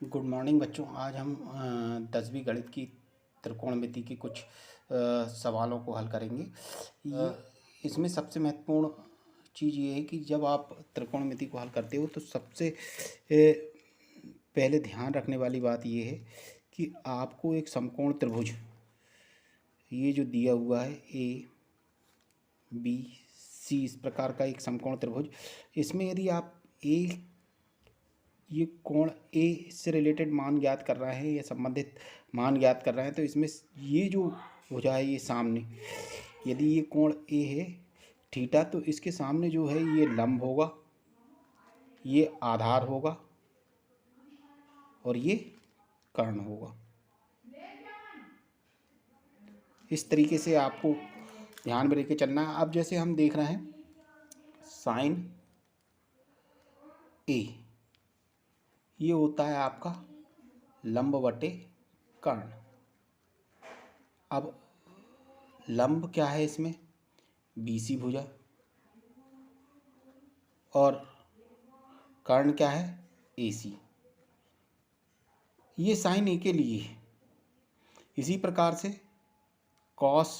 Good morning बच्चों। आज हम 10वीं गणित की त्रिकोणमिति के कुछ सवालों को हल करेंगे। इसमें सबसे महत्वपूर्ण चीज़ ये है कि जब आप त्रिकोणमिति को हल करते हो तो सबसे पहले ध्यान रखने वाली बात ये है कि आपको एक समकोण त्रिभुज, ये जो दिया हुआ है ए बी सी, इस प्रकार का एक समकोण त्रिभुज, इसमें यदि आप ये कोण ए से रिलेटेड मान ज्ञात कर रहे हैं या संबंधित मान ज्ञात कर रहे हैं, तो इसमें ये जो भुजा है ये सामने, यदि ये कोण ए है थीटा, तो इसके सामने जो है ये लंब होगा, ये आधार होगा और ये कर्ण होगा। इस तरीके से आपको ध्यान में लेके चलना है। अब जैसे हम देख रहे हैं साइन ए, ये होता है आपका लंब बटे कर्ण। अब लंब क्या है इसमें, बीसी भुजा, और कर्ण क्या है, एसी। ये साइन ए के लिए है। इसी प्रकार से कॉस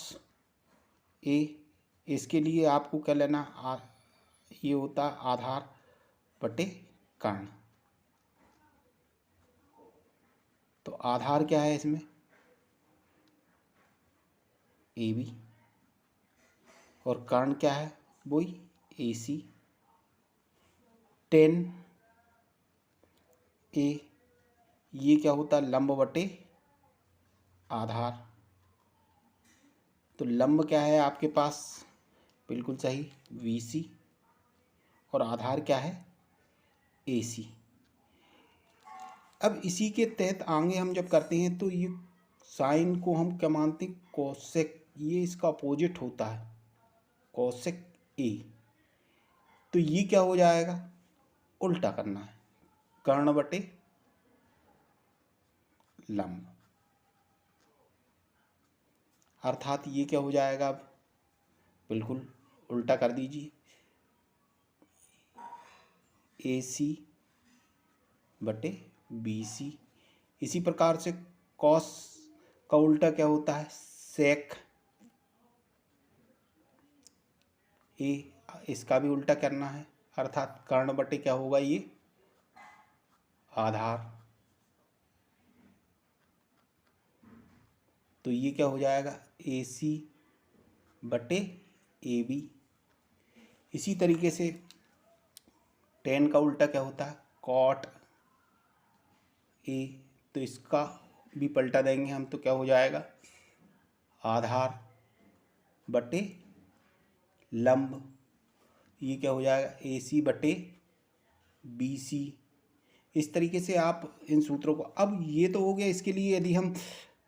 ए, इसके लिए आपको क्या लेना, ये होता है आधार बटे कर्ण। तो आधार क्या है इसमें, ए बी, और कर्ण क्या है, वही ए सी। टेन ए, ये क्या होता है, लंब बटे आधार। तो लंब क्या है आपके पास, बिल्कुल सही, वी सी, और आधार क्या है, ए सी। अब इसी के तहत आगे हम जब करते हैं तो ये साइन को हम क्या मानते हैं, कोसेक, ये इसका अपोजिट होता है, कोसेक ए। तो ये क्या हो जाएगा, उल्टा करना है, कर्ण बटे लंब, अर्थात ये क्या हो जाएगा, अब बिल्कुल उल्टा कर दीजिए, ए सी बटे बी सी। इसी प्रकार से कॉस का उल्टा क्या होता है, सेक ए, इसका भी उल्टा करना है, अर्थात कर्ण बटे क्या होगा, ये आधार। तो ये क्या हो जाएगा, ए सी बटे ए बी। इसी तरीके से टेन का उल्टा क्या होता है, कॉट ए, तो इसका भी पलटा देंगे हम, तो क्या हो जाएगा, आधार बटे लंब। ये क्या हो जाएगा, ए सी बटे बी सी। इस तरीके से आप इन सूत्रों को, अब ये तो हो गया। इसके लिए यदि हम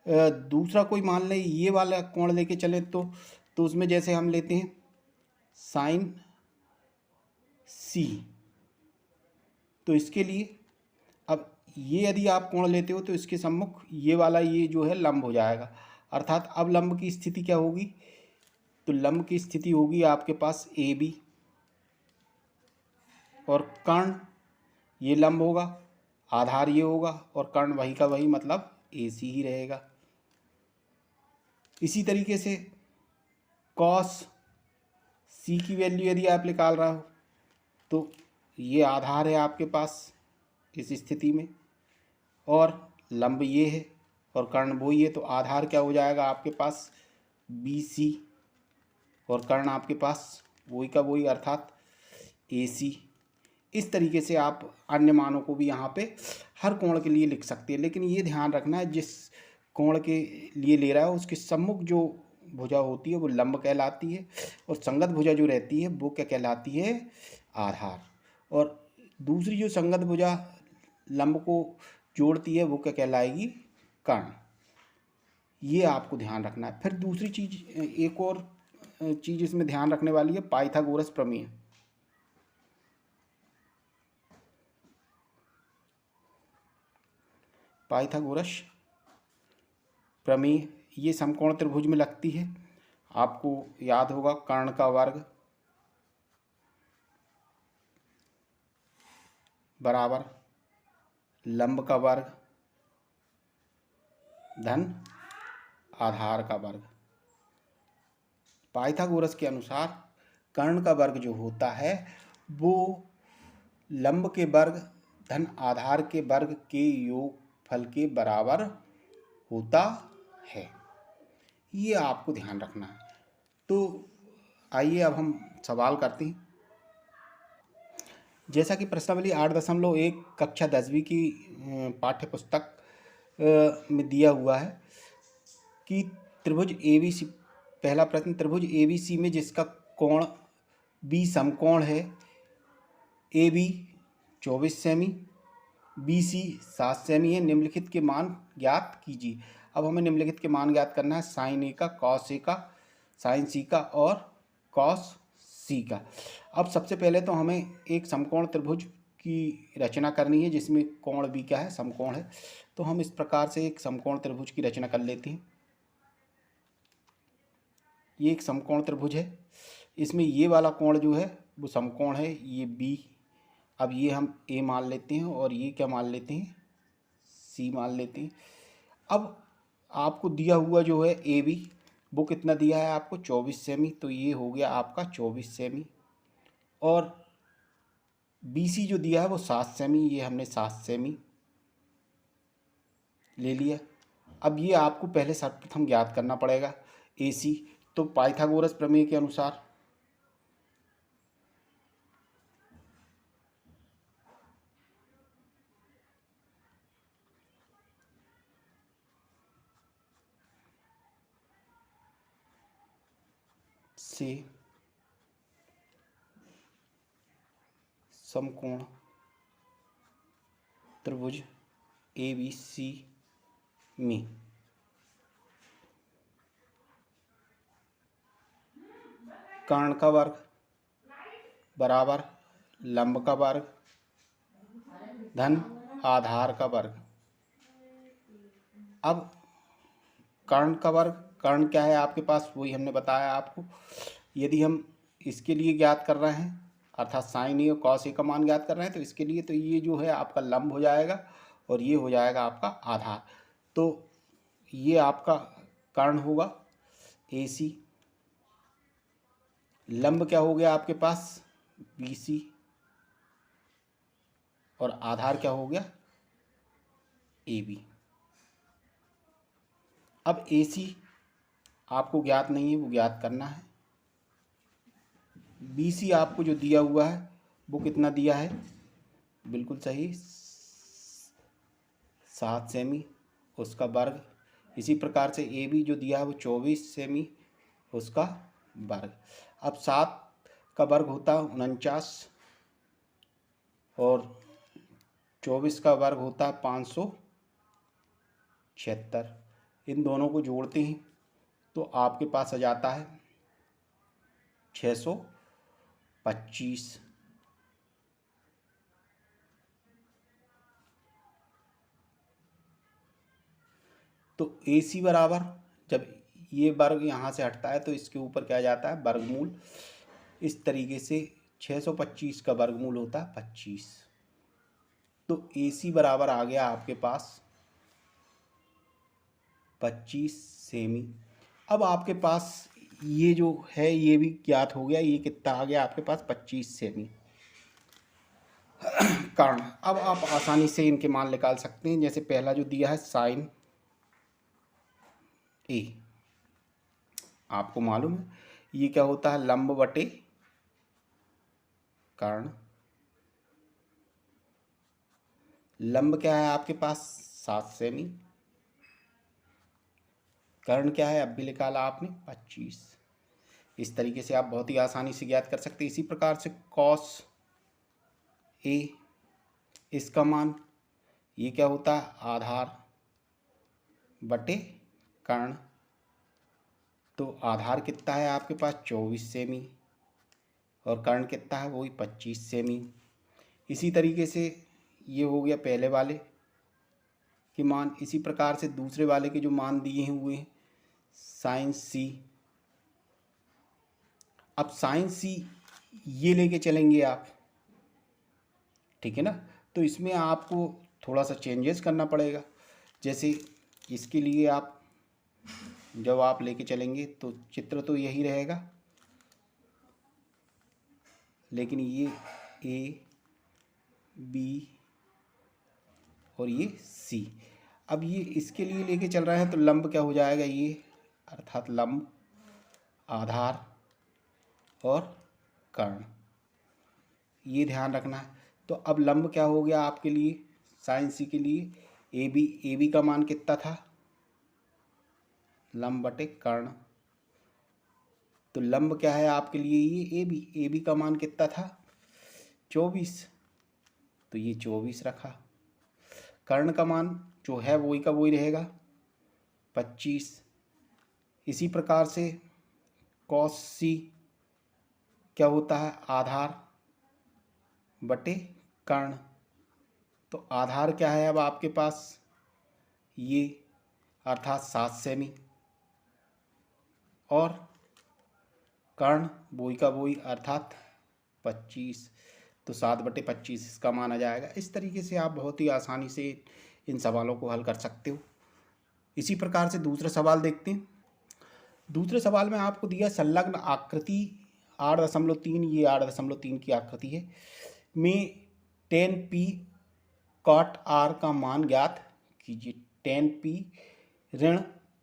दूसरा कोई मान लें, ये वाला कोण लेके चलें तो उसमें जैसे हम लेते हैं साइन सी, तो इसके लिए अब ये यदि आप कोण लेते हो तो इसके सम्मुख ये वाला ये जो है लंब हो जाएगा, अर्थात अब लंब की स्थिति क्या होगी, तो लंब की स्थिति होगी आपके पास ए बी, और कर्ण ये लंब होगा, आधार ये होगा, और कर्ण वही का वही, मतलब ए सी ही रहेगा। इसी तरीके से कॉस सी की वैल्यू यदि आप निकाल रहे हो तो ये आधार है आपके पास इस स्थिति में, और लंब ये है और कर्ण वो ही है, तो आधार क्या हो जाएगा आपके पास, बी सी, और कर्ण आपके पास वही का वही, अर्थात ए सी। इस तरीके से आप अन्य मानों को भी यहाँ पे हर कोण के लिए लिख सकते हैं, लेकिन ये ध्यान रखना है जिस कोण के लिए ले रहा है उसके सम्मुख जो भुजा होती है वो लंब कहलाती है, और संगत भुजा जो रहती है वो क्या कहलाती है, आधार। और दूसरी जो संगत भुजा लंब को जोड़ती है वो क्या कहलाएगी, कर्ण। ये आपको ध्यान रखना है। फिर दूसरी चीज़, एक और चीज़ इसमें ध्यान रखने वाली है, पाइथागोरस प्रमेय। पाइथागोरस प्रमेय ये समकोण त्रिभुज में लगती है। आपको याद होगा कर्ण का वर्ग बराबर लंब का वर्ग धन आधार का वर्ग। पाइथागोरस के अनुसार कर्ण का वर्ग जो होता है वो लंब के वर्ग धन आधार के वर्ग के योगफल के बराबर होता है। ये आपको ध्यान रखना है। तो आइए अब हम सवाल करते हैं। जैसा कि प्रश्नावली 8.1 कक्षा 10वीं की पाठ्य पुस्तक में दिया हुआ है कि त्रिभुज ABC, पहला प्रश्न, त्रिभुज ABC में जिसका कोण B समकोण है, AB 24 सेमी, BC 7 सेमी है, निम्नलिखित के मान ज्ञात कीजिए। अब हमें निम्नलिखित के मान ज्ञात करना है, साइन A का, कॉस A का, साइन C का और कॉस C का। अब सबसे पहले तो हमें एक समकोण त्रिभुज की रचना करनी है जिसमें कोण B क्या है, समकोण है। तो हम इस प्रकार से एक समकोण त्रिभुज की रचना कर लेते हैं। ये एक समकोण त्रिभुज है, इसमें ये वाला कोण जो है वो समकोण है, ये B। अब ये हम A मान लेते हैं और ये क्या मान लेते हैं, C मान लेते हैं। अब आपको दिया हुआ जो है AB वो कितना दिया है आपको, 24 सेमी, तो ये हो गया आपका 24 सेमी। और BC जो दिया है वो 7 सेमी, ये हमने 7 सेमी ले लिया। अब ये आपको पहले सर्वप्रथम ज्ञात करना पड़ेगा AC। तो पाइथागोरस प्रमेय के अनुसार से समकोण त्रिभुज ABC में कर्ण का वर्ग बराबर लंब का वर्ग धन आधार का वर्ग। अब कर्ण का वर्ग, कर्ण क्या है आपके पास, वही हमने बताया आपको। यदि हम इसके लिए ज्ञात कर रहे हैं अर्थात साइन A और कॉस A का मान ज्ञात कर रहे हैं तो इसके लिए तो ये जो है आपका लंब हो जाएगा और ये हो जाएगा आपका आधार। तो ये आपका कर्ण होगा AC। लंब क्या हो गया आपके पास, BC, और आधार क्या हो गया, AB। अब AC आपको ज्ञात नहीं है, वो ज्ञात करना है। BC आपको जो दिया हुआ है वो कितना दिया है, बिल्कुल सही, 7 सेमी, उसका वर्ग। इसी प्रकार से AB जो दिया है वो 24 सेमी, उसका वर्ग। अब 7 का वर्ग होता है 49 और 24 का वर्ग होता है 576। इन दोनों को जोड़ते हैं तो आपके पास आ जाता है 625। तो AC बराबर, जब ये वर्ग यहाँ से हटता है तो इसके ऊपर क्या जाता है, वर्गमूल। इस तरीके से 625 का वर्गमूल होता है 25। तो AC बराबर आ गया आपके पास 25 सेमी। अब आपके पास ये जो है ये भी ज्ञात हो गया, ये कितना आ गया आपके पास, 25 सेमी कर्ण। अब आप आसानी से इनके मान निकाल सकते हैं। जैसे पहला जो दिया है साइन A, आपको मालूम है ये क्या होता है, लंब बटे कर्ण। लंब क्या है आपके पास, 7 सेमी, कर्ण क्या है अब भी निकाला आपने, 25। इस तरीके से आप बहुत ही आसानी से ज्ञात कर सकते हैं। इसी प्रकार से कॉस A, इसका मान ये क्या होता है, आधार बटे कर्ण। तो आधार कितना है आपके पास, 24 सेमी, और कर्ण कितना है, वही 25 सेमी। इसी तरीके से ये हो गया पहले वाले के मान। इसी प्रकार से दूसरे वाले के जो मान दिए हुए हैं साइन C। अब साइन C ये लेके चलेंगे आप, ठीक है ना। तो इसमें आपको थोड़ा सा चेंजेस करना पड़ेगा। जैसे इसके लिए आप जब आप लेके चलेंगे तो चित्र तो यही रहेगा, लेकिन ये ए बी और ये सी। अब ये इसके लिए लेके चल रहे हैं तो लंब क्या हो जाएगा, ये अर्थात लंब, आधार और कर्ण, ये ध्यान रखना है। तो अब लंब क्या हो गया आपके लिए, साइन सी के लिए ए बी का मान कितना था, लंब बटे कर्ण। तो लंब क्या है आपके लिए, ये ए बी का मान कितना था 24, तो ये 24 रखा। कर्ण का मान जो है वही का वही रहेगा 25। इसी प्रकार से कॉस सी क्या होता है, आधार बटे कर्ण। तो आधार क्या है अब आपके पास, ये अर्थात 7 सेमी, और कर्ण वही का वही अर्थात 25, तो 7/25 इसका मान आ जाएगा। इस तरीके से आप बहुत ही आसानी से इन सवालों को हल कर सकते हो। इसी प्रकार से दूसरा सवाल देखते हैं। दूसरे सवाल में आपको दिया संलग्न आकृति 8.3, ये 8.3 की आकृति है, में 10p cot r का मान ज्ञात कीजिए। 10p ऋण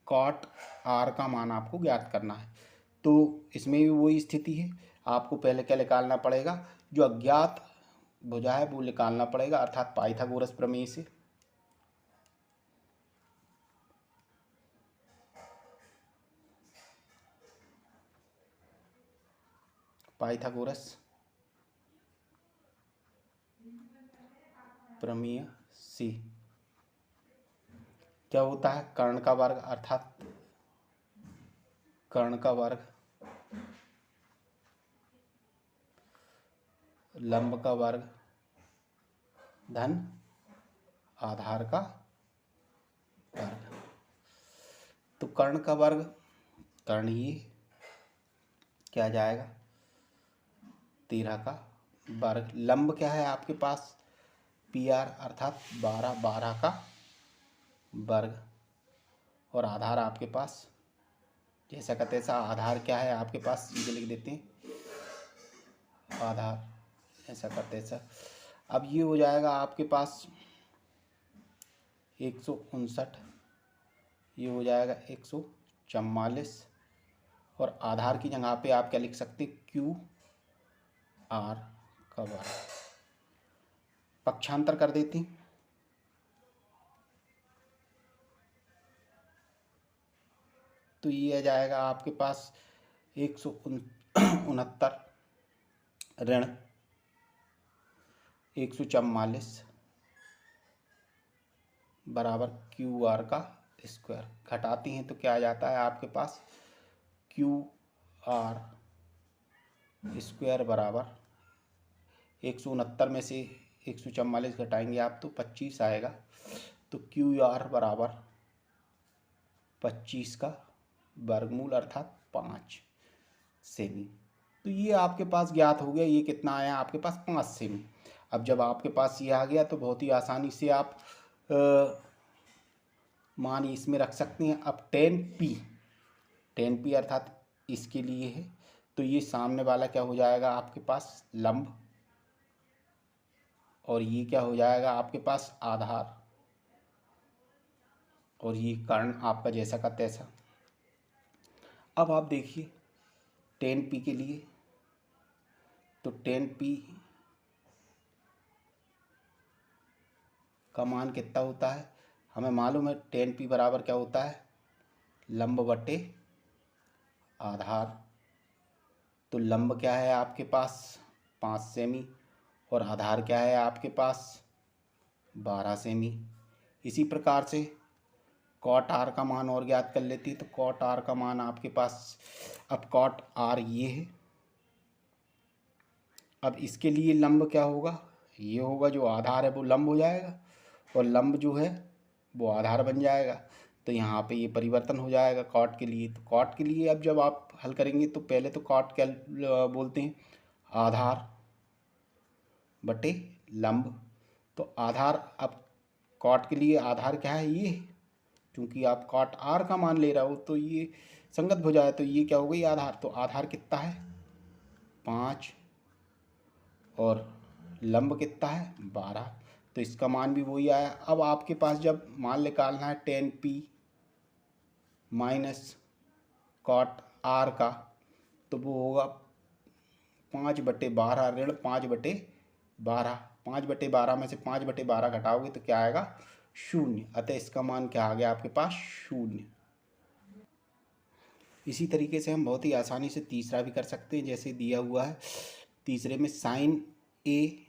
cot r का मान आपको ज्ञात करना है। तो इसमें भी वही स्थिति है, आपको पहले क्या निकालना पड़ेगा, जो अज्ञात भुजा है वो निकालना पड़ेगा, अर्थात पाइथागोरस प्रमेय से। पाइथागोरस प्रमेय से क्या होता है, कर्ण का वर्ग अर्थात कर्ण का वर्ग, लंब का वर्ग धन आधार का वर्ग। तो कर्ण का वर्ग कर्ण ही क्या जाएगा 13 का वर्ग। लंब क्या है आपके पास PR अर्थात 12 का वर्ग, और आधार आपके पास जैसा का तैसा। आधार क्या है आपके पास, सीधे लिख देते हैं आधार ऐसा का तैसा। अब ये हो जाएगा आपके पास 159, ये हो जाएगा 144, और आधार की जगह पे आप क्या लिख सकते QR का वर्ग। पक्षांतर कर देते हैं, तो ये आ जाएगा आपके पास 169 ऋण 144 बराबर QR का स्क्वायर। घटाते हैं तो क्या आ जाता है आपके पास QR स्क्वायर बराबर 169 में से 144 घटाएंगे आप तो 25 आएगा। तो QR बराबर 25 का वर्गमूल अर्थात 5 सेमी। तो ये आपके पास ज्ञात हो गया, ये कितना आया आपके पास 5 सेमी। अब जब आपके पास ये आ गया तो बहुत ही आसानी से आप मान इसमें रख सकते हैं। अब 10p अर्थात इसके लिए है, तो ये सामने वाला क्या हो जाएगा आपके पास लंब, और ये क्या हो जाएगा आपके पास आधार, और ये कर्ण आपका जैसा का तैसा। अब आप देखिए 10p के लिए, तो 10p का मान कितना होता है हमें मालूम है। 10p बराबर क्या होता है, लंब बटे आधार। तो लंब क्या है आपके पास 5 सेमी, और आधार क्या है आपके पास 12 सेमी। इसी प्रकार से कॉट आर का मान और ज्ञात कर लेती है। तो कॉट आर का मान आपके पास, अब कॉट आर ये है, अब इसके लिए लंब क्या होगा, ये होगा, जो आधार है वो लंब हो जाएगा, और लंब जो है वो आधार बन जाएगा। तो यहाँ पे ये परिवर्तन हो जाएगा कॉट के लिए। तो कॉट के लिए अब जब आप हल करेंगे तो पहले तो कॉट क्या बोलते हैं, आधार बटे लंब। तो आधार अब कॉट के लिए आधार क्या है, ये, क्योंकि आप कॉट आर का मान ले रहे हो तो ये संगत भुजा है, तो ये क्या हो गई आधार। तो आधार कितना है 5 और लंब कितना है 12, तो इसका मान भी वही आया। अब आपके पास जब मान निकालना है tan p minus cot R का, तो वो होगा 5/12 ऋण 5/12। 5/12 में से 5/12 घटाओगे तो क्या आएगा 0, अतः इसका मान क्या आ गया आपके पास 0। इसी तरीके से हम बहुत ही आसानी से तीसरा भी कर सकते हैं, जैसे दिया हुआ है तीसरे में साइन ए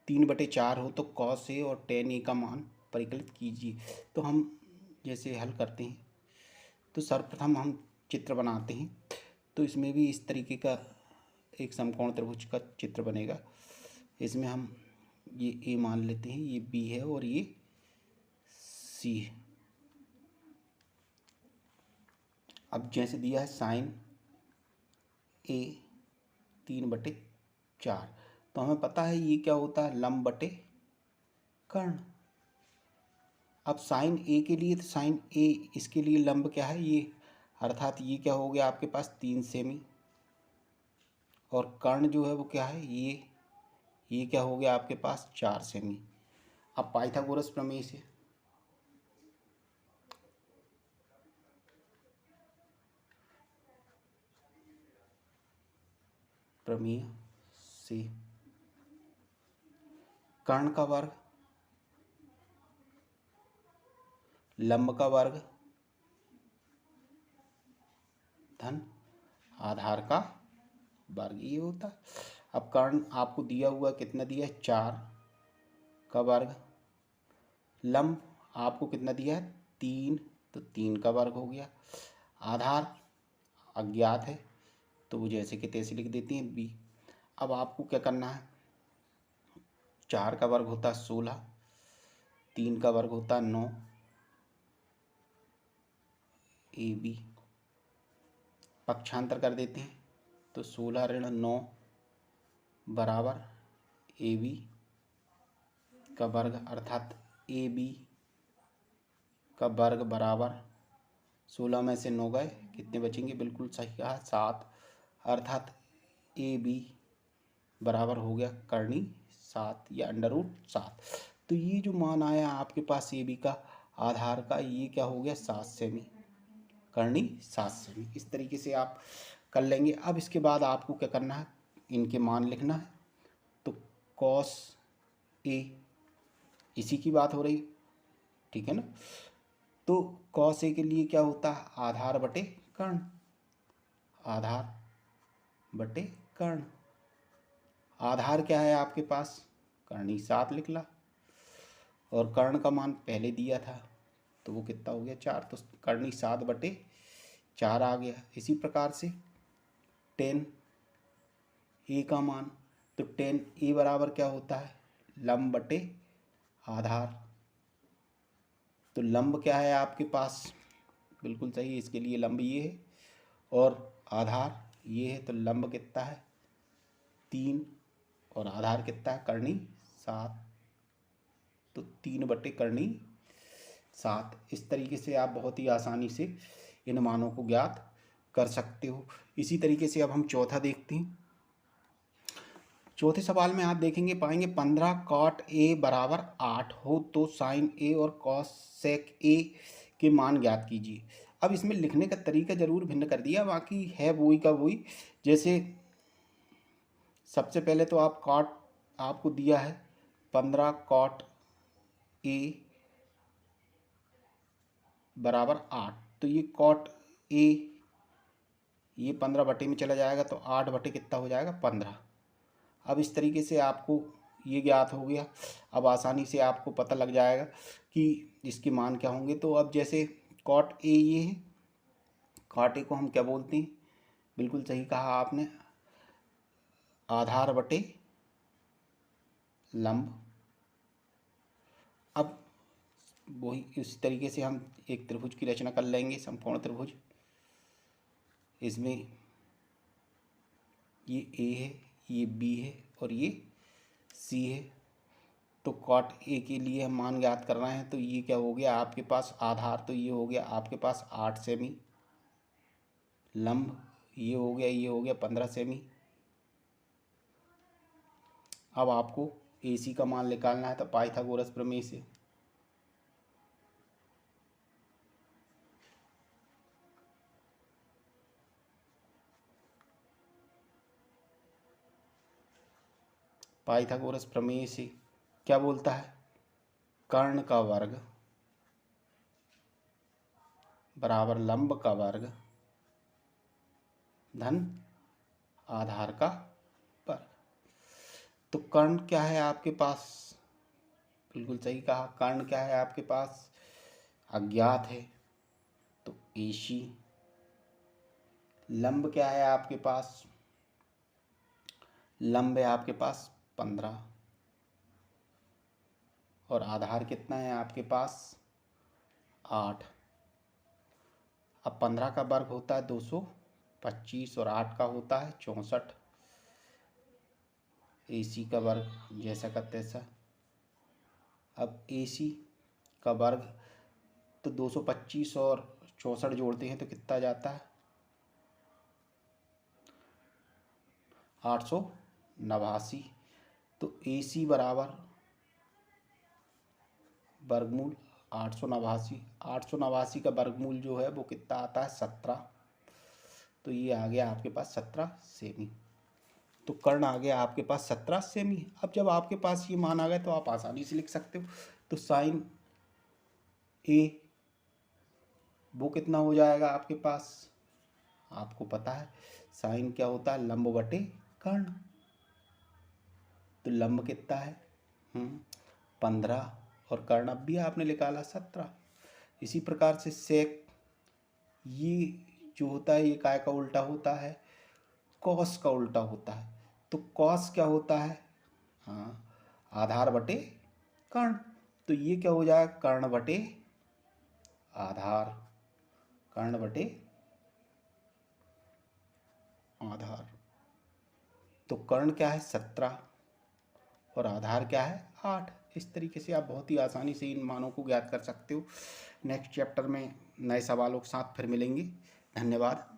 3/4 हो तो कॉस ए और tan ए का मान परिकलित कीजिए। तो हम जैसे हल करते हैं तो सर्वप्रथम हम चित्र बनाते हैं, तो इसमें भी इस तरीके का एक समकोण त्रिभुज का चित्र बनेगा। इसमें हम ये ए मान लेते हैं, ये बी है और ये सी है। अब जैसे दिया है साइन ए 3/4, तो हमें पता है ये क्या होता है लंब बटे कर्ण। अब साइन ए के लिए, तो साइन ए इसके लिए लंब क्या है ये, अर्थात ये क्या हो गया आपके पास 3 सेमी, और कर्ण जो है वो क्या है ये क्या हो गया आपके पास 4 सेमी। अब पाइथागोरस प्रमेय से कर्ण का वर्ग लंब का वर्ग धन आधार का वर्ग ये होता है। अब कर्ण आपको दिया हुआ कितना दिया है 4 का वर्ग, लंब आपको कितना दिया है 3, तो 3 का वर्ग हो गया। आधार अज्ञात है तो वो जैसे कि तैसे लिख देते हैं बी। अब आपको क्या करना है, 4 का वर्ग होता है 16, 3 का वर्ग होता है 9, ए बी पक्षांतर कर देते हैं तो 16 ऋण 9 बराबर ए बी का वर्ग, अर्थात ए बी का वर्ग बराबर 16 में से 9 गए कितने बचेंगे, बिल्कुल सही कहा 7, अर्थात ए बी बराबर हो गया करनी 7 या √7। तो ये जो मान आया आपके पास ए बी का आधार का, ये क्या हो गया 7 सेमी, करनी 7 सेमी। इस तरीके से आप कर लेंगे। अब इसके बाद आपको क्या करना है, इनके मान लिखना है। तो कॉस ए, इसी की बात हो रही, ठीक है ना। तो कॉस ए के लिए क्या होता है आधार बटे कर्ण, आधार बटे कर्ण। आधार क्या है आपके पास करनी 7 लिख ला, और कर्ण का मान पहले दिया था तो वो कितना हो गया 4, तो करनी 7/4 आ गया। इसी प्रकार से tan ए का मान, तो tan ए बराबर क्या होता है लंब बटे आधार। तो लंब क्या है आपके पास, बिल्कुल सही, इसके लिए लंब ये है और आधार ये है, तो लंब कितना है 3 और आधार कितना है करनी 7, तो 3/7। इस तरीके से आप बहुत ही आसानी से इन मानों को ज्ञात कर सकते हो। इसी तरीके से अब हम चौथा देखते हैं। चौथे सवाल में आप देखेंगे पाएंगे 15 कॉट ए बराबर 8 हो तो साइन ए और कॉस सेक ए के मान ज्ञात कीजिए। अब इसमें लिखने का तरीका जरूर भिन्न कर दिया, बाकी है वही का वही। जैसे सबसे पहले तो आप कॉट आपको दिया है 15 कॉट ए बराबर 8, तो ये कॉट ए ये 15 में चला जाएगा तो 8 कितना हो जाएगा 15। अब इस तरीके से आपको ये ज्ञात हो गया। अब आसानी से आपको पता लग जाएगा कि इसके मान क्या होंगे। तो अब जैसे कॉट ए ये है, कॉट ए को हम क्या बोलते हैं, बिल्कुल सही कहा आपने, आधार बटे लंब। अब वही इस तरीके से हम एक त्रिभुज की रचना कर लेंगे, समकोण त्रिभुज। इसमें ये ए है, ये बी है और ये सी है। तो कॉट ए के लिए हम मान ज्ञात कर रहे हैं, तो ये क्या हो गया आपके पास आधार, तो ये हो गया आपके पास 8 सेमी, लंब ये हो गया 15 सेमी। अब आपको AC का मान निकालना है, तो पाइथागोरस प्रमेय से क्या बोलता है, कर्ण का वर्ग बराबर लंब का वर्ग धन आधार का वर्ग। तो कर्ण क्या है आपके पास, बिल्कुल सही कहा, कर्ण क्या है आपके पास, अज्ञात है, तो AC। लंब क्या है आपके पास, लंब है आपके पास 15, और आधार कितना है आपके पास 8। अब 15 का वर्ग होता है 225 और 8 का होता है 64। AC का वर्ग जैसा का तैसा। अब AC का वर्ग तो 225 और 64 जोड़ते हैं तो कितना जाता है 889। तो AC बराबर वर्गमूल 889 का वर्गमूल जो है वो कितना आता है 17। तो ये आ गया आपके पास 17 सेमी। तो कर्ण आ गया आपके पास 17 सेमी। अब जब आपके पास ये मान आ गए तो आप आसानी से लिख सकते हो। तो साइन ए वो कितना हो जाएगा आपके पास, आपको पता है साइन क्या होता है, लंब बटे कर्ण। तो लंब कितना है 15 और कर्ण अब भी आपने निकाला 17। इसी प्रकार से सेक ये जो होता है ये काय का उल्टा होता है, कॉस का उल्टा होता है। तो कॉस क्या होता है, आधार बटे कर्ण। तो ये क्या हो जाएगा कर्ण बटे आधार, कर्ण बटे आधार। तो कर्ण क्या है 17 और आधार क्या है 8। इस तरीके से आप बहुत ही आसानी से इन मानों को ज्ञात कर सकते हो। नेक्स्ट चैप्टर में नए सवालों के साथ फिर मिलेंगे। धन्यवाद।